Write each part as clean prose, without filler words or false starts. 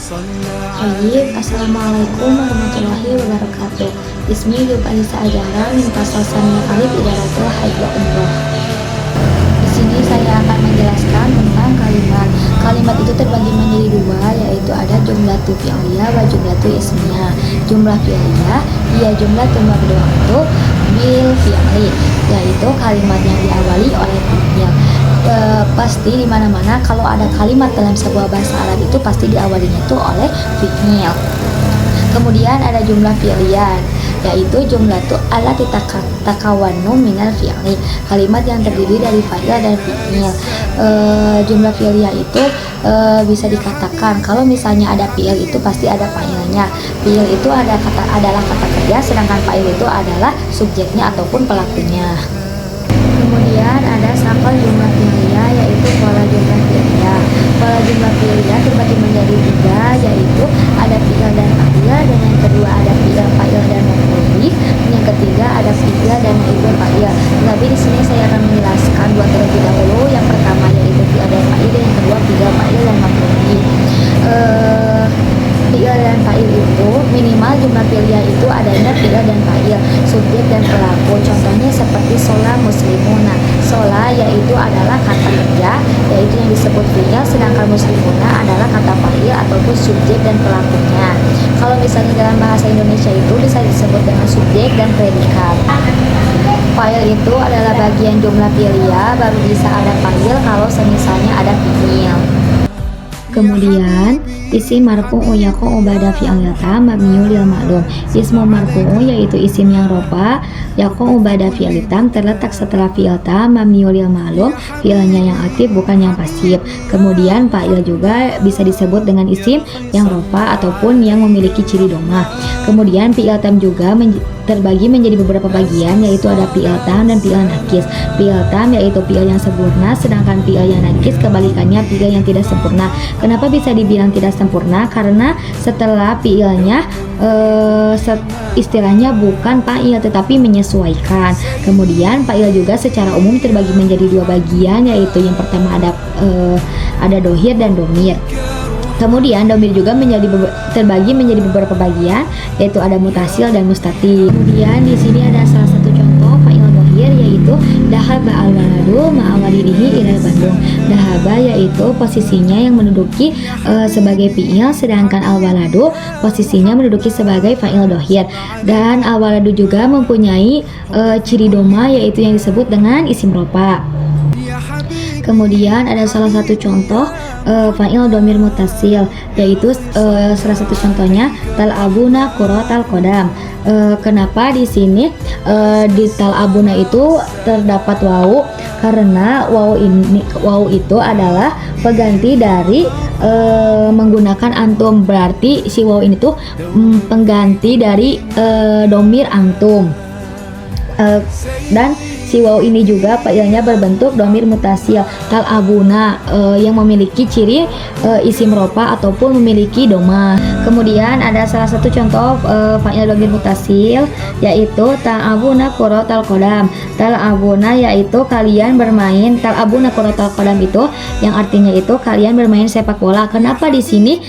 Assalamualaikum warahmatullahi wabarakatuh. Bismi Yubani Sa'ajara min Fasalsannya Alif Idaratul Haid wa Umroh. Di sini saya akan menjelaskan tentang kalimat. Kalimat itu terbagi menjadi dua, yaitu ada jumlah fi'liyah wa jumlah ismiyah. Jumlah fi'liyah ia jumlah mabdu'atu bil fi'li, yaitu kalimat yang diawali oleh fi'il. Pasti di mana-mana kalau ada kalimat dalam sebuah bahasa Arab itu pasti diawalinya itu oleh fi'il. Kemudian ada jumlah fi'liyah, yaitu jumlah tu allati takawanu minal fi'li, kalimat yang terdiri dari fa'il dan fi'il. Jumlah fi'liyah itu bisa dikatakan kalau misalnya ada fi'il itu pasti ada fa'ilnya. Fi'il itu adalah kata kerja, sedangkan fa'il itu adalah subjeknya ataupun pelakunya. Kemudian ada sakal jumlah fi'liyah, yaitu pola jumlah fi'liyah. Pola jumlah fi'liyah terbagi menjadi tiga, yaitu ada fi'il dan fa'il, dan yang kedua ada fa'il dan maf'ul bih, yang ketiga ada fi'il dan naibul fa'il. Tapi di sini saya akan menjelaskan dua terlebih dahulu. Yang pertama yaitu fi'il dan fa'il, dan yang kedua fa'il dan maf'ul bih. Fi'il dan fa'il itu minimal jumlah fi'liyah itu adanya fi'il dan fa'il, subjek dan pelaku. Contohnya seperti shola muslimuna. Shola yaitu adalah kata kerja, yaitu yang disebut fi'il, sedangkan muslimuna adalah kata fa'il ataupun subjek dan pelakunya. Kalau misalnya dalam bahasa Indonesia itu bisa disebut dengan subjek dan predikat. Fa'il itu adalah bagian jumlah fi'liyah, baru bisa ada fa'il kalau semisalnya ada fi'il. Kemudian isim marfu'u yaqa'u ba'da fi'liyata mabniun lil ma'lum. Ismu marfu'u yaitu isim yang rofa, yaqa'u ba'da fi'litam terletak setelah fi'lta, mabniun lil ma'lum fi'ilnya yang aktif bukan yang pasif. Kemudian fa'il juga bisa disebut dengan isim yang rofa ataupun yang memiliki ciri domah. Kemudian fi'ltam juga terbagi menjadi beberapa bagian, yaitu ada fi'il tam dan fi'il nakis. Fi'il tam yaitu fi'il yang sempurna, sedangkan fi'il yang nakis kebalikannya fi'il yang tidak sempurna. Kenapa bisa dibilang tidak sempurna? Karena setelah fi'ilnya istilahnya bukan fa'il tetapi menyesuaikan. Kemudian fa'il juga secara umum terbagi menjadi dua bagian, yaitu yang pertama ada dohir dan domir. Kemudian domir juga terbagi menjadi beberapa bagian, yaitu ada mutasil dan mustatir. Kemudian di sini ada salah satu contoh fa'il dohir, yaitu dahaba al-waladu ma'awalidihi ilal Bandung. Dahaba yaitu posisinya yang menduduki sebagai fi'il, sedangkan al-waladu posisinya menduduki sebagai fa'il dohir. Dan al-waladu juga mempunyai ciri doma, yaitu yang disebut dengan isim rofa. Kemudian ada salah satu contoh fa'il domir mutasil, yaitu salah satu contohnya tal'abuna quratal qadam. Kenapa di sini di tal'abuna itu terdapat wawu? Karena wawu itu adalah pengganti dari menggunakan antum, berarti si wawu ini tuh pengganti dari domir antum. Dan si waw ini juga fa'ilnya berbentuk domir mutasil tal'abuna, yang memiliki ciri isim rofa ataupun memiliki doma. Kemudian ada salah satu contoh fa'il domir mutasil, yaitu tal'abuna quratal qadam. Tal'abuna yaitu kalian bermain, tal'abuna quratal qadam itu yang artinya itu kalian bermain sepak bola. Kenapa di sini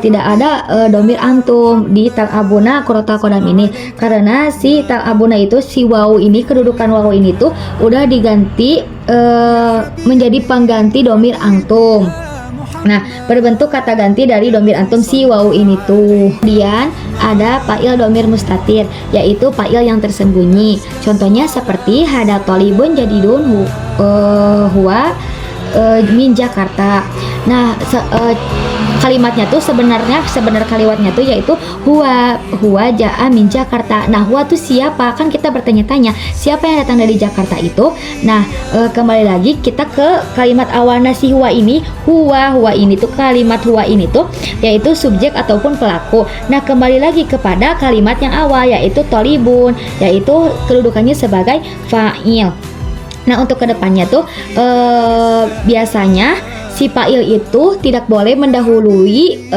tidak ada domir antum di tal'abuna quratal qadam ini? Karena si tal'abuna itu, si waw ini, kedudukan waw ini tuh udah diganti menjadi pengganti domir antum. Nah, berbentuk kata ganti dari domir antum si waw ini tuh. Kemudian ada fa'il domir mustatir, yaitu fa'il yang tersembunyi. Contohnya seperti hada tolibun jadidun huwa min Jakarta. Nah, kalimatnya tuh sebenarnya kalimatnya tuh yaitu huwa ja'a min Jakarta. Nah, huwa tuh siapa? Kan kita bertanya-tanya siapa yang datang dari Jakarta itu. Nah, kembali lagi kita ke kalimat awalnya si huwa ini. Huwa ini tuh, kalimat huwa ini tuh yaitu subjek ataupun pelaku. Nah, kembali lagi kepada kalimat yang awal, yaitu tolibun, yaitu kedudukannya sebagai fa'il. Nah, untuk kedepannya tuh biasanya si fa'il itu tidak boleh mendahului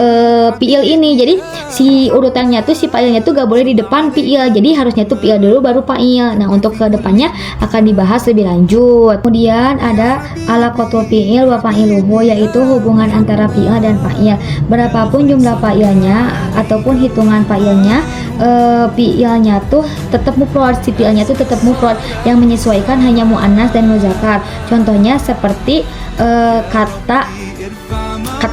fi'il ini. Jadi si urutannya tuh si fa'ilnya tuh gak boleh di depan fi'il. Jadi harusnya tuh fi'il dulu baru fa'il. Nah, untuk ke depannya akan dibahas lebih lanjut. Kemudian ada alaqatul fi'il wa fa'iluhu, yaitu hubungan antara fi'il dan fa'il. Berapapun jumlah fa'ilnya ataupun hitungan fa'ilnya, fi'ilnya tuh tetap mufrad. Si fi'ilnya tuh tetap mufrad, yang menyesuaikan hanya muannas dan muzakkar. Contohnya seperti kata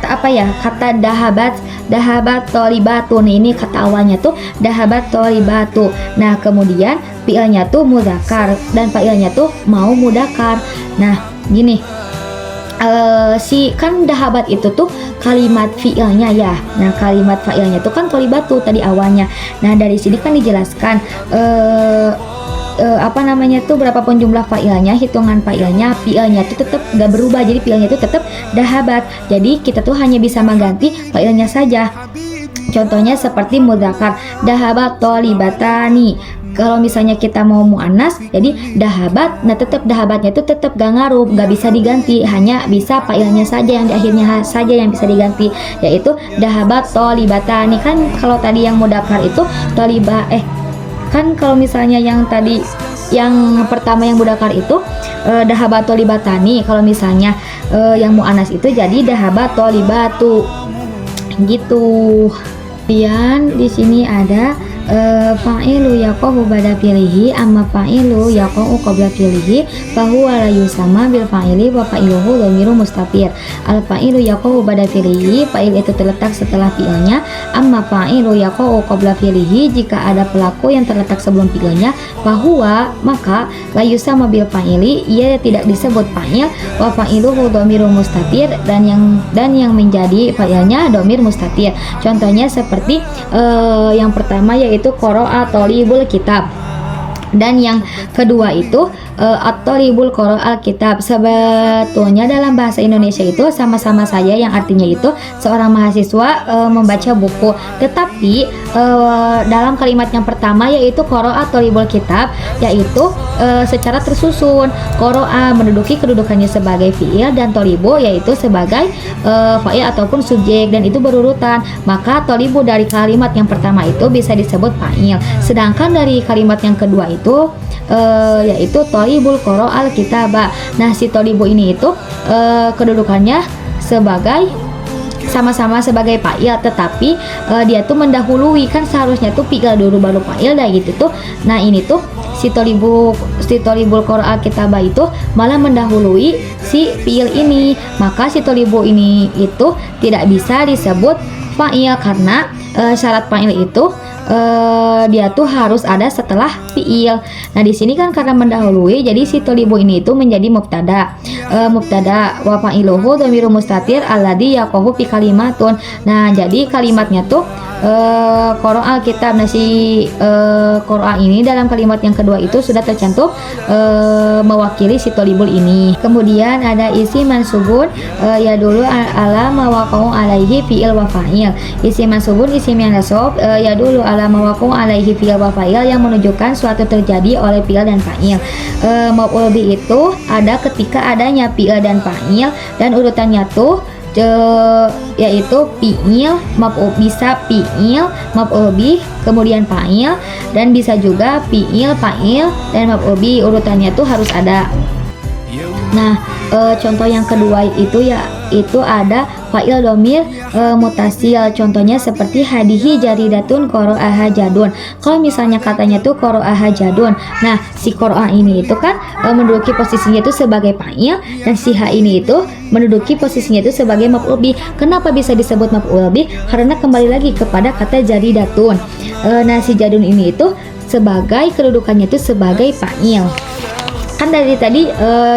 apa ya, kata dahabat tholibatun, ini kata awalnya tuh dahabat tholibatu. Nah, kemudian fi'ilnya tuh muzakkar dan fa'ilnya tuh mau mudzakkar. Nah, gini, si kan dahabat itu tuh kalimat fi'ilnya ya. Nah, kalimat fa'ilnya tuh kan tholibatu tadi awalnya. Nah, dari sini kan dijelaskan apa namanya tuh, berapapun jumlah fa'ilnya, hitungan fa'ilnya, fi'ilnya tuh tetap gak berubah. Jadi fi'ilnya tuh tetap dahabat. Jadi kita tuh hanya bisa mengganti fa'ilnya saja. Contohnya seperti mudzakkar, dahabat tholibatani. Kalau misalnya kita mau muannas, jadi dahabat, nah tetap dahabatnya itu tetap gak ngaruh, gak bisa diganti, hanya bisa fa'ilnya saja yang di akhirnya saja yang bisa diganti, yaitu dahabat tholibatani. Kan kalau tadi yang mudzakkar itu kan kalau misalnya yang tadi yang pertama yang mudzakkar itu dahabat tholibatani, kalau misalnya yang muannas itu jadi dahabat tholibatu gitu. Kemudian di sini ada fa'ilu yaqa'u ba'da fi'lihi, amma fa'ilu yaqa'u qabla fi'lihi fahuwa la yusama bil fa'ili wa fa'iluhu dhamiru mustafir. Al fa'ilu yaqa'u ba'da fi'lihi, fa'il itu terletak setelah fi'ilnya. Amma fa'ilu yaqa'u qabla fi'lihi, jika ada pelaku yang terletak sebelum fi'ilnya, fahuwa maka la yusama bil fa'ili, ia tidak disebut fa'il, wa fa'iluhu dhamiru mustafir, dan yang menjadi fa'ilnya dhamir mustatir. Contohnya seperti yang pertama yaitu qara'a thalibul kitab, dan yang kedua itu at-thalibul qara'al kitab. Sebetulnya dalam bahasa Indonesia itu sama-sama saja, yang artinya itu seorang mahasiswa membaca buku. Tetapi dalam kalimat yang pertama yaitu qara'a thalibul kitab, yaitu secara tersusun. Qara'a menduduki kedudukannya sebagai fi'il dan thalibu yaitu sebagai fa'il ataupun subjek, dan itu berurutan. Maka thalibu dari kalimat yang pertama itu bisa disebut fa'il, sedangkan dari kalimat yang kedua itu yaitu thalibul qara'al kitaba. Nah, si thalibu ini itu kedudukannya sebagai sama-sama sebagai fa'il, tetapi dia tuh mendahului, kan seharusnya tuh fi'il dulu baru fa'il dah gitu tuh. Nah, ini tuh si thalibul qara'al kitaba itu malah mendahului si fi'il ini. Maka si thalibu ini itu tidak bisa disebut fa'il karena syarat fa'il itu dia tuh harus ada setelah fi'il. Nah, di sini kan karena mendahului, jadi si thalibu ini itu menjadi mubtada. Mubtada wa fa'iluhu dhamiru mustatir alladzi yaqahu fi kalimatun. Nah, jadi kalimatnya tuh qara'a kitab. Nah, si qara'a ini dalam kalimat yang kedua itu sudah tercantum mewakili si thalibul ini. Kemudian ada isi mansubun ya dulu ala ma waqa'u alaihi fi'il wa fa'il. Isi mansubun isim yang nasab ya dulu ala ma waqa'u alaihi fi'il wa fa'il, yang menunjukkan suatu terjadi oleh fi'il dan fa'il. Maf'ul bih itu ada ketika adanya fi'il dan fa'il, dan urutannya tuh yaitu fi'il, bisa fi'il, maf'ul bih, kemudian fa'il, dan bisa juga fi'il, fa'il, dan maf'ul bih, urutannya tuh harus ada. Nah, contoh yang kedua itu ada fa'il dhamir mutasil. Contohnya seperti hadihi jaridatun qara'aha jadun. Kalau misalnya katanya tuh qara'aha jadun, nah si qara'a ini itu kan menduduki posisinya itu sebagai fa'il, dan si ha ini itu menduduki posisinya itu sebagai maf'ul bih. Kenapa bisa disebut maf'ul bih? Karena kembali lagi kepada kata jaridatun. Nah, si jadun ini itu sebagai kedudukannya itu sebagai fa'il. Kan dari tadi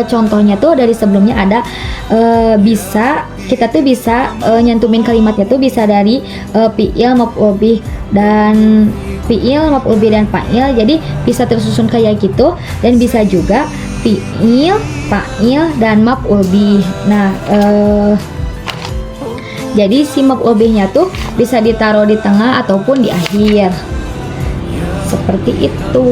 contohnya tuh dari sebelumnya ada kita tuh bisa nyantumin kalimatnya tuh bisa dari fi'il, maf'ul bih, dan fi'il, maf'ul bih, dan fa'il. Jadi bisa tersusun kayak gitu, dan bisa juga fi'il, fa'il, dan maf'ul bih. Nah, jadi si maf'ul bihnya tuh bisa ditaruh di tengah ataupun di akhir. Seperti itu.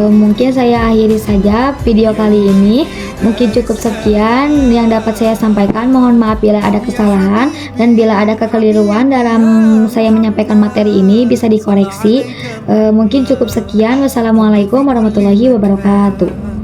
Mungkin saya akhiri saja video kali ini. Mungkin cukup sekian yang dapat saya sampaikan. Mohon maaf bila ada kesalahan dan bila ada kekeliruan dalam saya menyampaikan materi ini bisa dikoreksi. Mungkin cukup sekian. Wassalamualaikum warahmatullahi wabarakatuh.